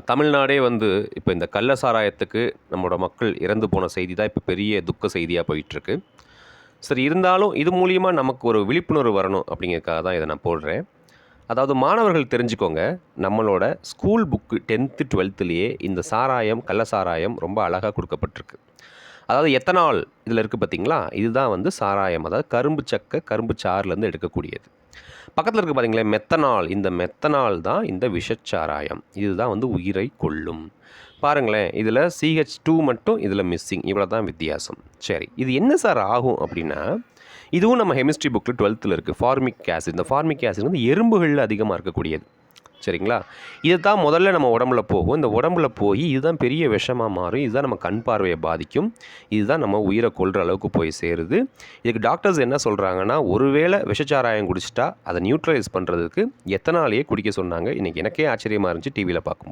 தமிழ்நாடே வந்து இப்போ இந்த கள்ள சாராயத்துக்கு நம்மளோட மக்கள் இறந்து போன செய்தி தான் இப்போ பெரிய துக்க செய்தியாக போயிட்டுருக்கு. சரி இருந்தாலும் இது மூலியமா நமக்கு ஒரு விழிப்புணர்வு வரணும் அப்படிங்கிறதுக்காக தான் இதை நான் போடுறேன். அதாவது மாணவர்கள் தெரிஞ்சுக்கோங்க, நம்மளோட ஸ்கூல் புக்கு 10த் 12லேயே இந்த சாராயம், கள்ள சாராயம் ரொம்ப அழகா குடுக்கப்பட்டிருக்கு. அதாவது எத்தனால் இதில இருக்கு பார்த்தீங்களா? இதுதான் வந்து சாராயம். அதாவது கரும்பு சக்க, கரும்பு சாறுலேருந்து எடுக்கக்கூடியது. பக்கத்தில இருக்கு பார்த்தீங்களா மெத்தனால். இந்த மெத்தனால் தான் இந்த விஷச்சாராயம். இதுதான் வந்து உயிரை கொல்லும். பாருங்களேன், இதில CH2 மட்டும் இதில மிஸ்ஸிங். இவ்வளோ தான் வித்தியாசம். சரி, இது என்ன சார் ஆகும் அப்படின்னா, இதுவும் நம்ம கெமிஸ்ட்ரி புக்கில் 12ல் இருக்குது. Formic acid. இந்த ஃபார்மிக் ஆசிட் வந்து எறும்புகளில் அதிகமாக இருக்கக்கூடியது. சரிங்களா? இது தான் முதல்ல நம்ம உடம்புல போகும். இந்த உடம்புல போய் இதுதான் பெரிய விஷமா மாறும். இதுதான் நம்ம கண் பார்வையை பாதிக்கும். இதுதான் நம்ம உயிரை கொல்ற அளவுக்கு போய் சேருது. இதுக்கு டாக்டர்ஸ் என்ன சொல்கிறாங்கன்னா, ஒருவேளை விஷச்சாராயம் குடிச்சிட்டா அதை நியூட்ரலைஸ் பண்ணுறதுக்கு எத்தனாலேயே குடிக்க சொன்னாங்க. இன்றைக்கி எனக்கே ஆச்சரியமாக இருந்துச்சு டிவியில் பார்க்கும்போது.